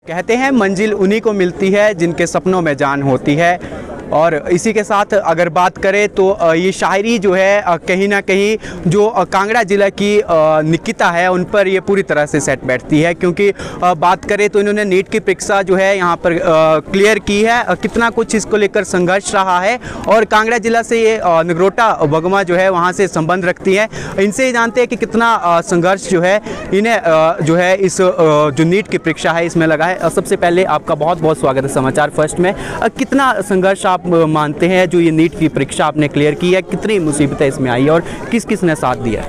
कहते हैं मंजिल उन्हीं को मिलती है जिनके सपनों में जान होती है। और इसी के साथ अगर बात करें तो ये शायरी जो है कहीं ना कहीं जो कांगड़ा ज़िला की निकिता है उन पर ये पूरी तरह से सेट बैठती है, क्योंकि बात करें तो इन्होंने नीट की परीक्षा जो है यहाँ पर क्लियर की है। कितना कुछ इसको लेकर संघर्ष रहा है और कांगड़ा ज़िला से ये नगरोटा बगमा जो है वहाँ से संबंध रखती है। इनसे जानते हैं कि कितना संघर्ष जो है इन्हें जो है इस जो नीट की परीक्षा है इसमें लगा है। सबसे पहले आपका बहुत बहुत स्वागत है समाचार फर्स्ट में। कितना संघर्ष आप मानते हैं जो ये नीट की परीक्षा आपने क्लियर की है, कितनी मुसीबतें इसमें आई और किस किस ने साथ दिया?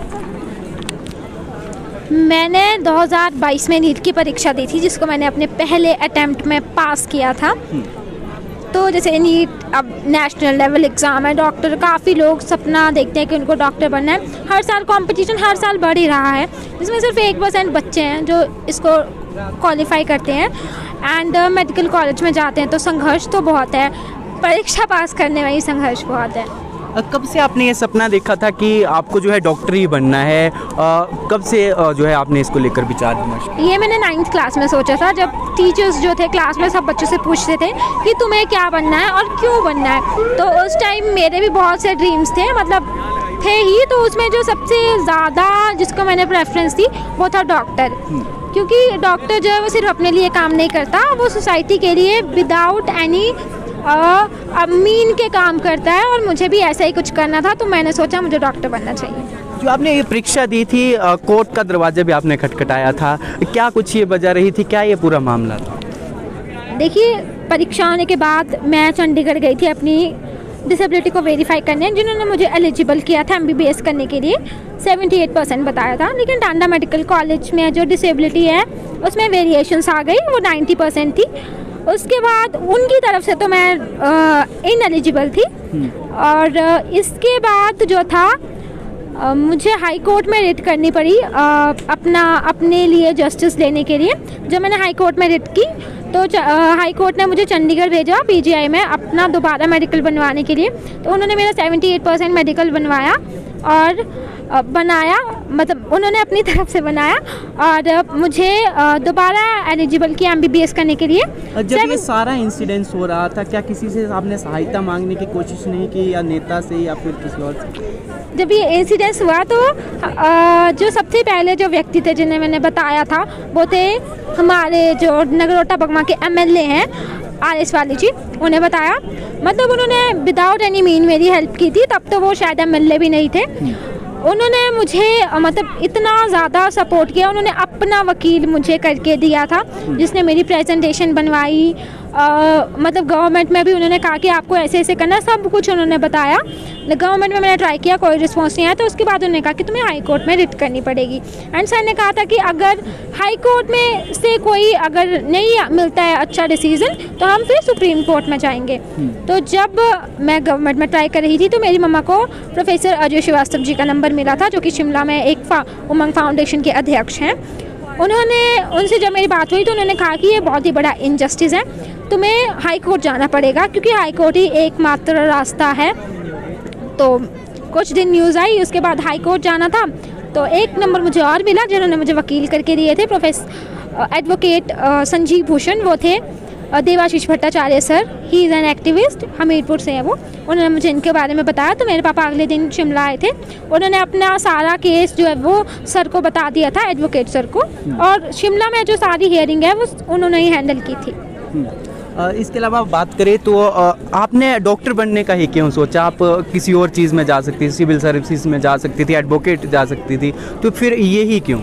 मैंने 2022 में नीट की परीक्षा दी थी, जिसको मैंने अपने पहले अटेम्प्ट में पास किया था। तो जैसे नीट अब नेशनल लेवल एग्ज़ाम है, डॉक्टर काफ़ी लोग सपना देखते हैं कि उनको डॉक्टर बनना है। हर साल कंपटीशन हर साल बढ़ ही रहा है, जिसमें सिर्फ 1% बच्चे हैं जो इसको क्वालिफाई करते हैं एंड मेडिकल कॉलेज में जाते हैं। तो संघर्ष तो बहुत है, परीक्षा पास करने में ही संघर्ष बहुत है। कब से आपने ये सपना देखा था कि आपको जो है डॉक्टर ही बनना है? कब से जो है आपने इसको लेकर विचार विमर्श? ये मैंने 9th क्लास में सोचा था, जब टीचर्स जो थे क्लास में सब बच्चों से पूछते थे कि तुम्हें क्या बनना है और क्यों बनना है। तो उस टाइम मेरे भी बहुत से ड्रीम्स थे, मतलब थे ही। तो उसमें जो सबसे ज़्यादा जिसको मैंने प्रेफरेंस दी वो था डॉक्टर, क्योंकि डॉक्टर जो है वो सिर्फ अपने लिए काम नहीं करता, वो सोसाइटी के लिए विदाउट एनी मीन के काम करता है। और मुझे भी ऐसा ही कुछ करना था, तो मैंने सोचा मुझे डॉक्टर बनना चाहिए। जो आपने ये परीक्षा दी थी, कोर्ट का दरवाजा भी आपने खटखटाया था, क्या कुछ ये वजह रही थी, क्या ये पूरा मामला था? देखिए, परीक्षा होने के बाद मैं चंडीगढ़ गई थी अपनी डिसेबिलिटी को वेरीफाई करने, जिन्होंने मुझे एलिजिबल किया था MBBS करने के लिए। 78% बताया था, लेकिन टांडा मेडिकल कॉलेज में जो डिसेबिलिटी है उसमें वेरिएशंस आ गई, वो 90% थी। उसके बाद उनकी तरफ से तो मैं इनएलिजिबल थी। और इसके बाद जो था मुझे हाई कोर्ट में रिट करनी पड़ी अपने लिए जस्टिस लेने के लिए। जब मैंने हाई कोर्ट में रिट की तो हाई कोर्ट ने मुझे चंडीगढ़ भेजा PGI में अपना दोबारा मेडिकल बनवाने के लिए। तो उन्होंने मेरा 78% मेडिकल बनवाया और बनाया, मतलब उन्होंने अपनी तरफ से बनाया और मुझे दोबारा एलिजिबल किया MBBS करने के लिए। जब ये सारा इंसिडेंस हो रहा था, क्या किसी से आपने सहायता मांगने की कोशिश नहीं की, या नेता से या फिर किसी और से? जब ये इंसिडेंस हुआ तो जो सबसे पहले जो व्यक्ति थे जिन्हें मैंने बताया था वो थे हमारे जो नगरोटा बगमा के MLA हैं RS वाली जी। उन्हें बताया, मतलब उन्होंने विदाउट एनी मीन मेरी हेल्प की थी। तब तो वो शायद MLA भी नहीं थे। उन्होंने मुझे मतलब इतना ज़्यादा सपोर्ट किया। उन्होंने अपना वकील मुझे करके दिया था, जिसने मेरी प्रेजेंटेशन बनवाई। मतलब गवर्नमेंट में भी उन्होंने कहा कि आपको ऐसे ऐसे करना, सब कुछ उन्होंने बताया। गवर्नमेंट में मैंने ट्राई किया, कोई रिस्पॉन्स नहीं आया। तो उसके बाद उन्होंने कहा कि तुम्हें हाई कोर्ट में रिट करनी पड़ेगी। एंड सर ने कहा था कि अगर हाई कोर्ट में से कोई अगर नहीं मिलता है अच्छा डिसीज़न तो हम फिर सुप्रीम कोर्ट में जाएंगे। तो जब मैं गवर्नमेंट में ट्राई कर रही थी तो मेरी मम्मा को प्रोफेसर अजय श्रीवास्तव जी का नंबर मिला था, जो कि शिमला में एक उमंग फाउंडेशन के अध्यक्ष हैं। उनसे जब मेरी बात हुई तो उन्होंने कहा कि ये बहुत ही बड़ा इनजस्टिस है, तुम्हें हाई कोर्ट जाना पड़ेगा, क्योंकि हाई कोर्ट ही एकमात्र रास्ता है। तो कुछ दिन न्यूज़ आई, उसके बाद हाई कोर्ट जाना था। तो एक नंबर मुझे और मिला जिन्होंने मुझे वकील करके दिए थे, प्रोफेसर एडवोकेट संजीव भूषण, वो थे Debashish Bhattacharya sir. He is an activist, Hamirpur से है वो। उन्होंने मुझे इनके बारे में बताया। तो मेरे पापा अगले दिन शिमला आए थे, उन्होंने अपना सारा केस जो है वो सर को बता दिया था, एडवोकेट सर को। और शिमला में जो सारी हियरिंग है वो उन्होंने ही हैंडल की थी। इसके अलावा बात करें तो आपने डॉक्टर बनने का ही क्यों सोचा? आप किसी और चीज़ में जा सकती थी, सिविल सर्विसेज में जा सकती थी, एडवोकेट जा सकती थी, तो फिर ये ही क्यों?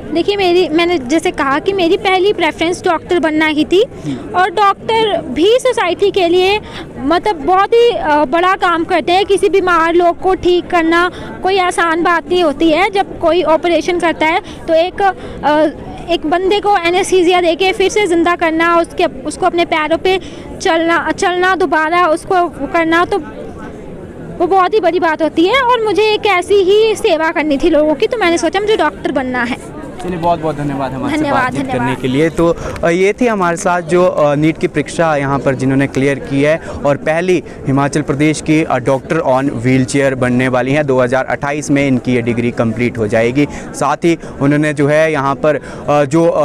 देखिए, मैंने जैसे कहा कि मेरी पहली प्रेफरेंस डॉक्टर बनना ही थी। और डॉक्टर भी सोसाइटी के लिए मतलब बहुत ही बड़ा काम करते हैं। किसी बीमार लोग को ठीक करना कोई आसान बात नहीं होती है। जब कोई ऑपरेशन करता है तो एक बंदे को एनेस्थीसिया देके फिर से ज़िंदा करना, उसको अपने पैरों पे चलना दोबारा उसको करना, तो वो बहुत ही बड़ी बात होती है। और मुझे एक ऐसी ही सेवा करनी थी लोगों की, तो मैंने सोचा मुझे डॉक्टर बनना है। चलिए बहुत बहुत धन्यवाद हमारे से धन्यवाद, बातचीत करने धन्यवाद। के लिए। तो ये थी हमारे साथ जो नीट की परीक्षा यहाँ पर जिन्होंने क्लियर की है और पहली हिमाचल प्रदेश की डॉक्टर ऑन व्हील चेयर बनने वाली हैं। 2028 में इनकी ये डिग्री कंप्लीट हो जाएगी। साथ ही उन्होंने जो है यहाँ पर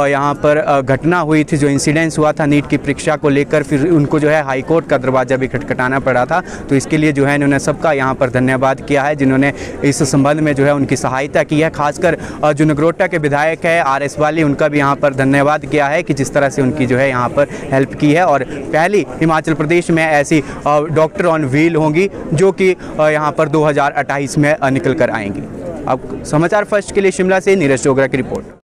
यहाँ पर घटना हुई थी, जो इंसिडेंस हुआ था नीट की परीक्षा को लेकर, फिर उनको जो है हाई कोर्ट का दरवाज़ा भी खटखटाना पड़ा था। तो इसके लिए जो है इन्होंने सबका यहाँ पर धन्यवाद किया है जिन्होंने इस संबंध में जो है उनकी सहायता की है। खासकर जो नगरोटा के विधायक है RS वाली, उनका भी यहाँ पर धन्यवाद किया है कि जिस तरह से उनकी जो है यहाँ पर हेल्प की है। और पहली हिमाचल प्रदेश में ऐसी डॉक्टर ऑन व्हील होंगी जो कि यहाँ पर 2028 में निकल कर आएंगी। अब समाचार फर्स्ट के लिए शिमला से नीरज चोगरा की रिपोर्ट।